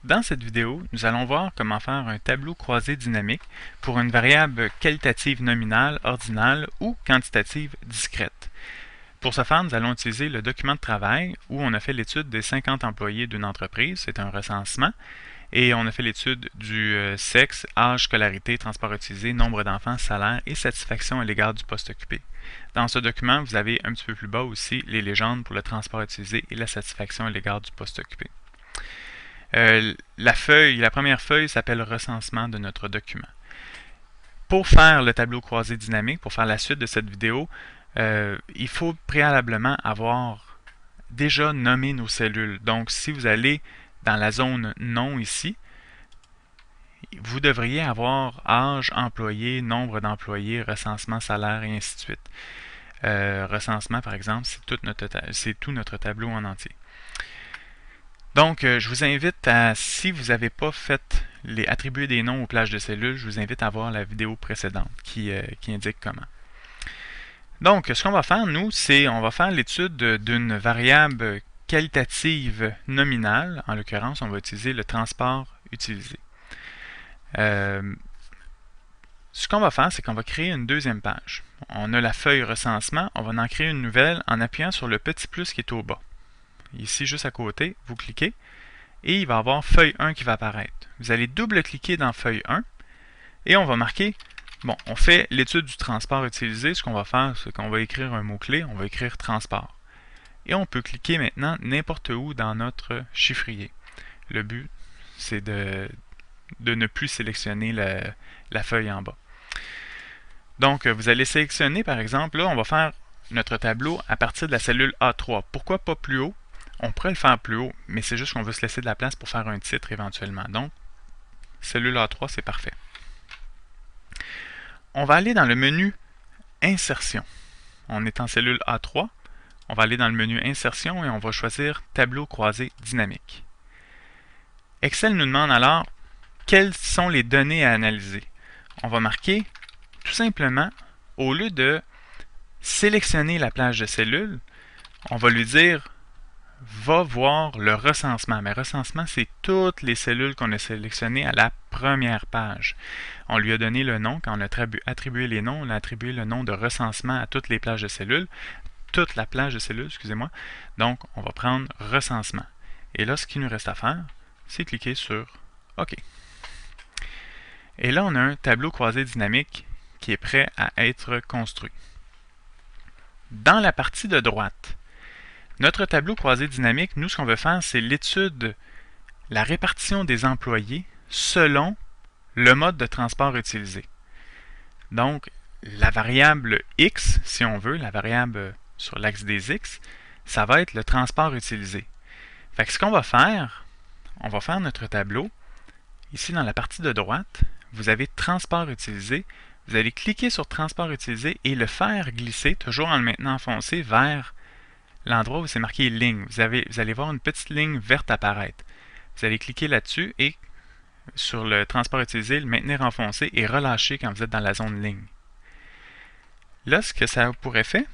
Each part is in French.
Dans cette vidéo, nous allons voir comment faire un tableau croisé dynamique pour une variable qualitative nominale, ordinale ou quantitative discrète. Pour ce faire, nous allons utiliser le document de travail où on a fait l'étude des 50 employés d'une entreprise, c'est un recensement, et on a fait l'étude du sexe, âge, scolarité, transport utilisé, nombre d'enfants, salaire et satisfaction à l'égard du poste occupé. Dans ce document, vous avez un petit peu plus bas aussi les légendes pour le transport utilisé et la satisfaction à l'égard du poste occupé. La première feuille s'appelle recensement de notre document. Pour faire le tableau croisé dynamique, pour faire la suite de cette vidéo, il faut préalablement avoir déjà nommé nos cellules. Donc, si vous allez dans la zone nom ici, vous devriez avoir âge, employé, nombre d'employés, recensement, salaire et ainsi de suite. Recensement, par exemple, c'est tout notre tableau en entier. Donc, je vous invite à, si vous n'avez pas fait les attribuer des noms aux plages de cellules, je vous invite à voir la vidéo précédente qui indique comment. Donc, ce qu'on va faire, nous, c'est on va faire l'étude d'une variable qualitative nominale. En l'occurrence, on va utiliser le transport utilisé. Ce qu'on va faire, c'est qu'on va créer une deuxième page. On a la feuille recensement, on va en créer une nouvelle en appuyant sur le petit plus qui est au bas. Ici, juste à côté, vous cliquez et il va y avoir feuille 1 qui va apparaître. Vous allez double-cliquer dans feuille 1 et on va marquer, bon, on fait l'étude du transport utilisé. Ce qu'on va faire, c'est qu'on va écrire un mot-clé, on va écrire transport. Et on peut cliquer maintenant n'importe où dans notre chiffrier. Le but, c'est de ne plus sélectionner la feuille en bas. Donc, vous allez sélectionner, par exemple, là, on va faire notre tableau à partir de la cellule A3. Pourquoi pas plus haut? On pourrait le faire plus haut, mais c'est juste qu'on veut se laisser de la place pour faire un titre éventuellement. Donc, cellule A3, c'est parfait. On va aller dans le menu Insertion. On est en cellule A3. On va aller dans le menu Insertion et on va choisir Tableau croisé dynamique. Excel nous demande alors quelles sont les données à analyser. On va marquer tout simplement, au lieu de sélectionner la plage de cellules, on va lui dire va voir le recensement. Mais recensement, c'est toutes les cellules qu'on a sélectionnées à la première page. On lui a donné le nom. Quand on a attribué les noms, on a attribué le nom de recensement à toutes les plages de cellules. Toute la plage de cellules, excusez-moi. Donc, on va prendre recensement. Et là, ce qu'il nous reste à faire, c'est cliquer sur OK. Et là, on a un tableau croisé dynamique qui est prêt à être construit. Dans la partie de droite, notre tableau croisé dynamique, nous, ce qu'on veut faire, c'est l'étude, la répartition des employés selon le mode de transport utilisé. Donc, la variable X, si on veut, la variable sur l'axe des X, ça va être le transport utilisé. Fait que ce qu'on va faire, on va faire notre tableau. Ici, dans la partie de droite, vous avez transport utilisé. Vous allez cliquer sur transport utilisé et le faire glisser, toujours en le maintenant enfoncé, vers l'endroit où c'est marqué ligne. Vous allez voir une petite ligne verte apparaître. Vous allez cliquer là-dessus et sur le transport utilisé, le maintenir enfoncé et relâcher quand vous êtes dans la zone ligne. Là, ce que ça a pour effet,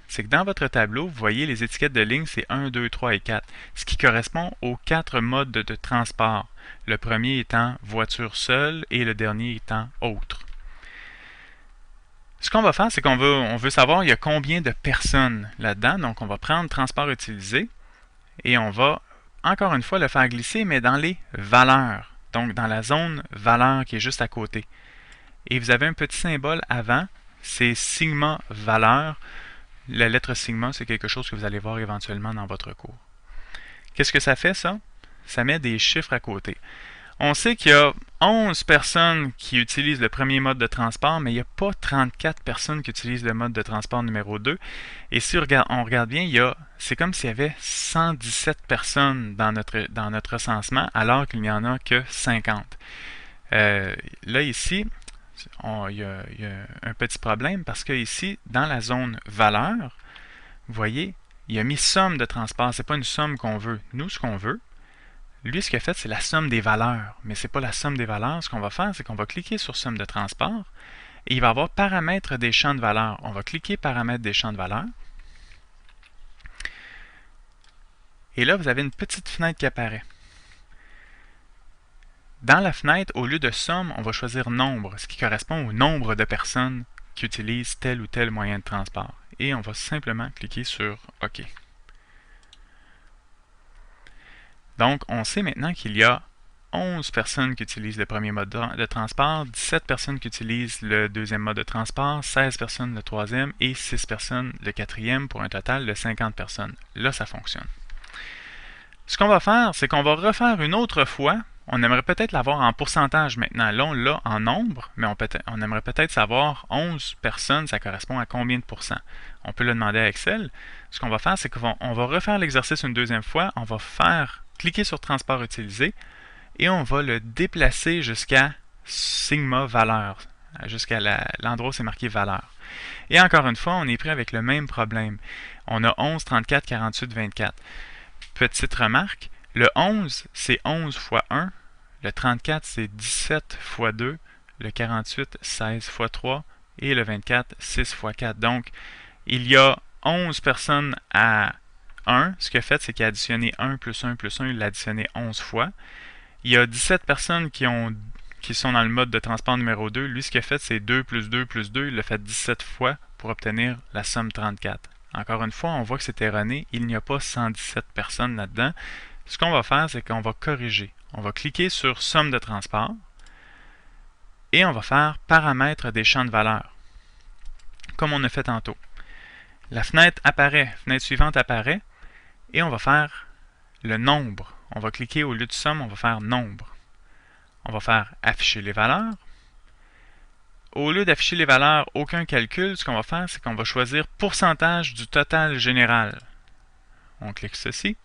c'est que dans votre tableau, vous voyez les étiquettes de ligne, c'est 1, 2, 3 et 4, ce qui correspond aux 4 modes de transport. Le premier étant voiture seule et le dernier étant autre. Ce qu'on va faire, c'est qu'on veut savoir il y a combien de personnes là-dedans. Donc, on va prendre transport utilisé et on va, encore une fois, le faire glisser, mais dans les valeurs. Donc, dans la zone valeur qui est juste à côté. Et vous avez un petit symbole avant, c'est sigma valeur. La lettre sigma, c'est quelque chose que vous allez voir éventuellement dans votre cours. Qu'est-ce que ça fait, ça? Ça met des chiffres à côté. On sait qu'il y a 11 personnes qui utilisent le premier mode de transport, mais il n'y a pas 34 personnes qui utilisent le mode de transport numéro 2. Et si on regarde bien, c'est comme s'il y avait 117 personnes dans notre recensement, alors qu'il n'y en a que 50. Là, ici, il y a un petit problème parce que ici, dans la zone valeur, vous voyez, il a mis somme de transport. Ce n'est pas une somme qu'on veut. Nous, ce qu'on veut, lui, ce qu'il a fait, c'est la somme des valeurs. Mais ce n'est pas la somme des valeurs. Ce qu'on va faire, c'est qu'on va cliquer sur somme de transport et il va y avoir paramètres des champs de valeurs. On va cliquer paramètres des champs de valeurs. Et là, vous avez une petite fenêtre qui apparaît. Dans la fenêtre, au lieu de somme, on va choisir nombre, ce qui correspond au nombre de personnes qui utilisent tel ou tel moyen de transport. Et on va simplement cliquer sur OK. Donc, on sait maintenant qu'il y a 11 personnes qui utilisent le premier mode de transport, 17 personnes qui utilisent le deuxième mode de transport, 16 personnes le troisième et 6 personnes le quatrième pour un total de 50 personnes. Là, ça fonctionne. Ce qu'on va faire, c'est qu'on va refaire une autre fois. On aimerait peut-être l'avoir en pourcentage maintenant. Là, on l'a en nombre, mais on aimerait peut-être savoir 11 personnes, ça correspond à combien de pourcents. On peut le demander à Excel. Ce qu'on va faire, c'est qu'on va refaire l'exercice une deuxième fois. On va cliquer sur transport utilisé et on va le déplacer jusqu'à sigma valeur, jusqu'à l'endroit où c'est marqué valeur. Et encore une fois, on est pris avec le même problème. On a 11, 34, 48, 24. Petite remarque, le 11, c'est 11 fois 1, le 34, c'est 17 fois 2, le 48, 16 fois 3, et le 24, 6 fois 4. Donc, il y a 11 personnes à 1. Ce qu'il a fait, c'est qu'il a additionné 1 plus 1 plus 1, il l'a additionné 11 fois. Il y a 17 personnes qui sont dans le mode de transport numéro 2. Lui, ce qu'il a fait, c'est 2 plus 2 plus 2. Il l'a fait 17 fois pour obtenir la somme 34. Encore une fois, on voit que c'est erroné. Il n'y a pas 117 personnes là-dedans. Ce qu'on va faire, c'est qu'on va corriger. On va cliquer sur somme de transport et on va faire paramètres des champs de valeur, comme on a fait tantôt. La fenêtre suivante apparaît et on va faire le nombre. On va cliquer au lieu de somme, on va faire nombre. On va faire afficher les valeurs. Au lieu d'afficher les valeurs, aucun calcul, ce qu'on va faire, c'est qu'on va choisir pourcentage du total général. On clique ceci.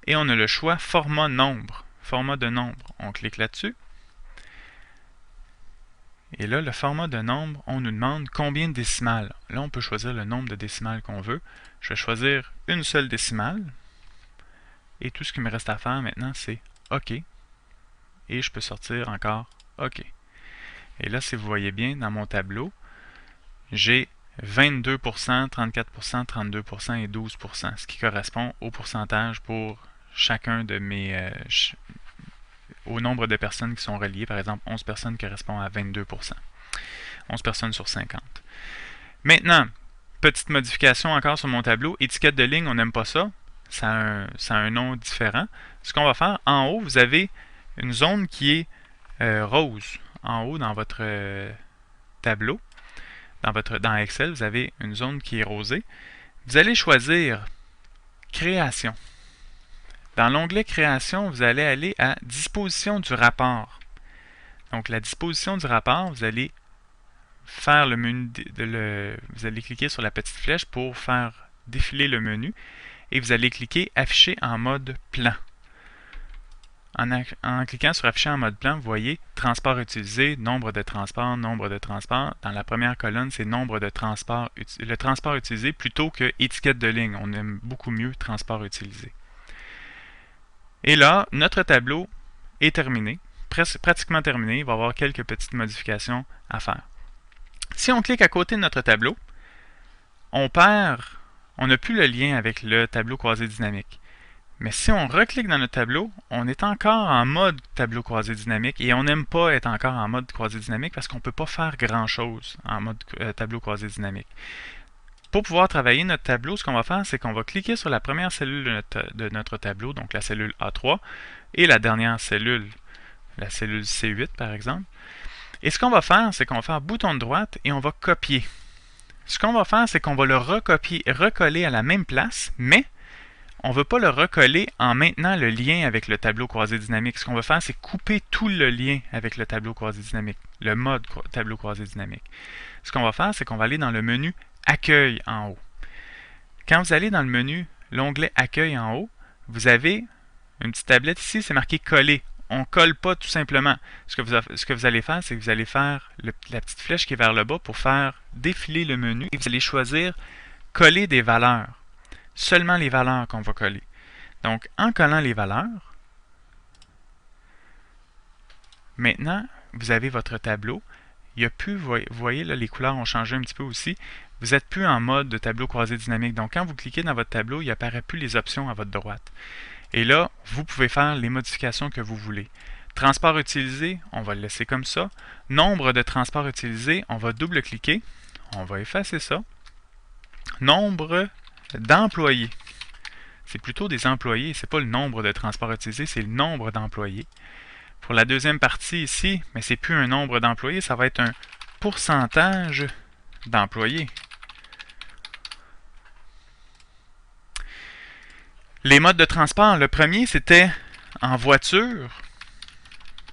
Et on a le choix format nombre, format de nombre. On clique là-dessus. Et là, le format de nombre, on nous demande combien de décimales. Là, on peut choisir le nombre de décimales qu'on veut. Je vais choisir une seule décimale. Et tout ce qu'il me reste à faire maintenant, c'est OK. Et je peux sortir encore OK. Et là, si vous voyez bien, dans mon tableau, j'ai 22%, 34%, 32% et 12%, ce qui correspond au pourcentage pour chacun de mes... au nombre de personnes qui sont reliées. Par exemple, 11 personnes correspond à 22%. 11 personnes sur 50. Maintenant, petite modification encore sur mon tableau. Étiquette de ligne, on n'aime pas ça. Ça a un nom différent. Ce qu'on va faire, en haut, vous avez une zone qui est rose. En haut, dans votre tableau, dans Excel, vous avez une zone qui est rosée. Vous allez choisir Création. Dans l'onglet Création, vous allez aller à Disposition du rapport. Donc, la disposition du rapport, vous allez faire le menu, vous allez cliquer sur la petite flèche pour faire défiler le menu et vous allez cliquer Afficher en mode plan. En cliquant sur Afficher en mode plan, vous voyez Transport utilisé, nombre de transports, nombre de transports. Dans la première colonne, c'est nombre de transports, le transport utilisé plutôt que étiquette de ligne. On aime beaucoup mieux transport utilisé. Et là, notre tableau est terminé, pratiquement terminé. Il va y avoir quelques petites modifications à faire. Si on clique à côté de notre tableau, on n'a plus le lien avec le tableau croisé dynamique. Mais si on reclique dans notre tableau, on est encore en mode tableau croisé dynamique et on n'aime pas être encore en mode croisé dynamique parce qu'on ne peut pas faire grand-chose en mode tableau croisé dynamique. Pour pouvoir travailler notre tableau, ce qu'on va faire, c'est qu'on va cliquer sur la première cellule de notre tableau, donc la cellule A3, et la dernière cellule, la cellule C8 par exemple. Et ce qu'on va faire, c'est qu'on va faire bouton de droite et on va copier. Ce qu'on va faire, c'est qu'on va le recoller à la même place, mais on ne veut pas le recoller en maintenant le lien avec le tableau croisé dynamique. Ce qu'on va faire, c'est couper tout le lien avec le tableau croisé dynamique, le mode tableau croisé dynamique. Ce qu'on va faire, c'est qu'on va aller dans le menu Accueil en haut. Quand vous allez dans le menu, l'onglet Accueil en haut, vous avez une petite tablette ici, c'est marqué Coller. On ne colle pas tout simplement. Ce que vous allez faire, c'est que vous allez faire la petite flèche qui est vers le bas pour faire défiler le menu et vous allez choisir Coller des valeurs. Seulement les valeurs qu'on va coller. Donc, en collant les valeurs, maintenant, vous avez votre tableau. Il y a plus, vous voyez, là, les couleurs ont changé un petit peu aussi. Vous n'êtes plus en mode de tableau croisé dynamique. Donc, quand vous cliquez dans votre tableau, il n'apparaît plus les options à votre droite. Et là, vous pouvez faire les modifications que vous voulez. Transport utilisé, on va le laisser comme ça. Nombre de transports utilisés, on va double-cliquer. On va effacer ça. Nombre d'employés. C'est plutôt des employés, c'est pas le nombre de transports utilisés, c'est le nombre d'employés. Pour la deuxième partie ici, mais c'est plus un nombre d'employés, ça va être un pourcentage d'employés. Les modes de transport, le premier c'était en voiture,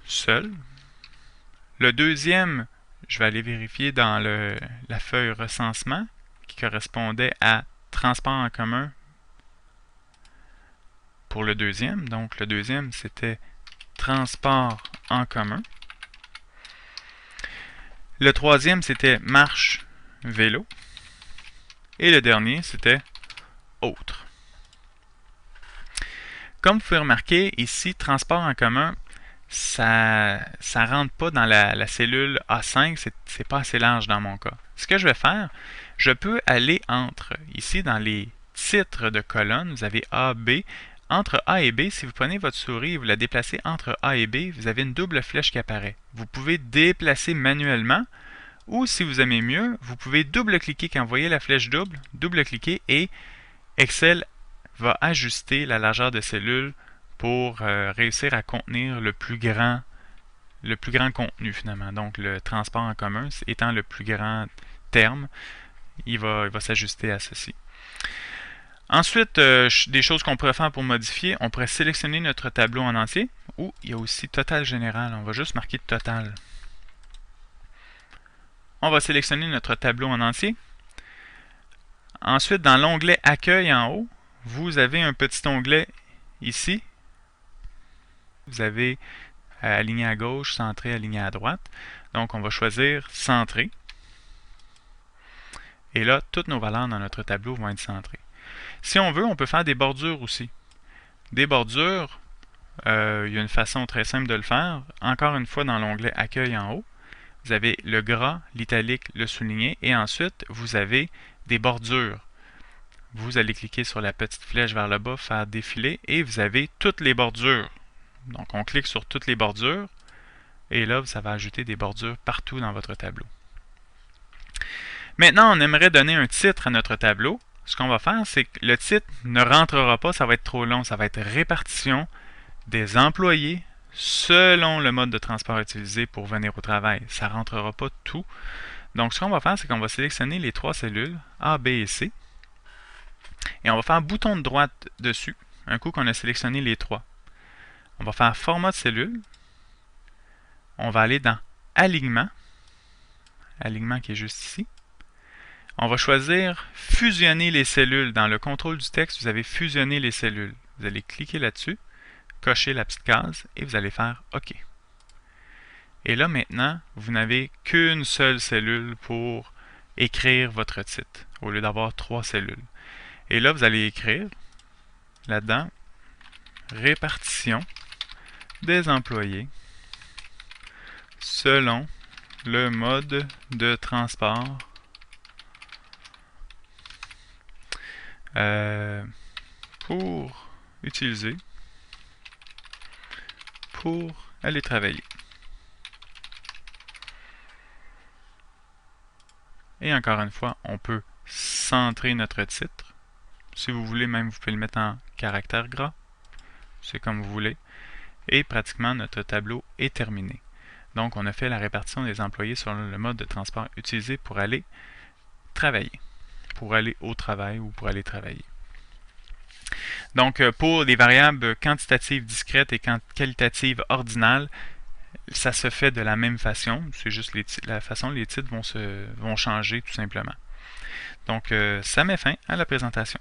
seul. Le deuxième, je vais aller vérifier dans la feuille recensement qui correspondait à transport en commun pour le deuxième. Donc le deuxième c'était transport en commun. Le troisième c'était marche, vélo. Et le dernier c'était autre. Comme vous pouvez remarquer, ici, transport en commun, ça ne rentre pas dans la cellule A5, c'est pas assez large dans mon cas. Ce que je vais faire, je peux aller ici dans les titres de colonne, vous avez A, B. Entre A et B, si vous prenez votre souris et vous la déplacez entre A et B, vous avez une double flèche qui apparaît. Vous pouvez déplacer manuellement, ou si vous aimez mieux, vous pouvez double-cliquer quand vous voyez la flèche double-cliquer et Excel va ajuster la largeur de cellule pour réussir à contenir le plus grand contenu finalement. Donc le transport en commun étant le plus grand terme, il va s'ajuster à ceci. Ensuite, des choses qu'on pourrait faire pour modifier, on pourrait sélectionner notre tableau en entier, ou il y a aussi total général, on va juste marquer total. On va sélectionner notre tableau en entier. Ensuite, dans l'onglet Accueil en haut, vous avez un petit onglet ici. Vous avez aligné à gauche, centré, aligné à droite. Donc, on va choisir Centré. Et là, toutes nos valeurs dans notre tableau vont être centrées. Si on veut, on peut faire des bordures aussi. Des bordures, il y a une façon très simple de le faire. Encore une fois, dans l'onglet Accueil en haut, vous avez le gras, l'italique, le souligné, et ensuite, vous avez des bordures. Vous allez cliquer sur la petite flèche vers le bas, faire défiler, et vous avez toutes les bordures. Donc, on clique sur toutes les bordures, et là, ça va ajouter des bordures partout dans votre tableau. Maintenant, on aimerait donner un titre à notre tableau. Ce qu'on va faire, c'est que le titre ne rentrera pas, ça va être trop long, ça va être répartition des employés selon le mode de transport utilisé pour venir au travail. Ça ne rentrera pas tout. Donc, ce qu'on va faire, c'est qu'on va sélectionner les trois cellules, A, B et C. Et on va faire bouton de droite dessus, un coup qu'on a sélectionné les trois. On va faire format de cellule. On va aller dans alignement. Alignement qui est juste ici. On va choisir fusionner les cellules. Dans le contrôle du texte, vous avez fusionné les cellules. Vous allez cliquer là-dessus, cocher la petite case et vous allez faire OK. Et là maintenant, vous n'avez qu'une seule cellule pour écrire votre titre, au lieu d'avoir trois cellules. Et là, vous allez écrire là-dedans répartition des employés selon le mode de transport pour utiliser pour aller travailler. Et encore une fois, on peut centrer notre titre. Si vous voulez, même vous pouvez le mettre en caractère gras. C'est comme vous voulez. Et pratiquement, notre tableau est terminé. Donc, on a fait la répartition des employés selon le mode de transport utilisé pour aller travailler. Pour aller au travail ou pour aller travailler. Donc, pour les variables quantitatives discrètes et qualitatives ordinales, ça se fait de la même façon. C'est juste la façon les titres vont changer tout simplement. Donc, ça met fin à la présentation.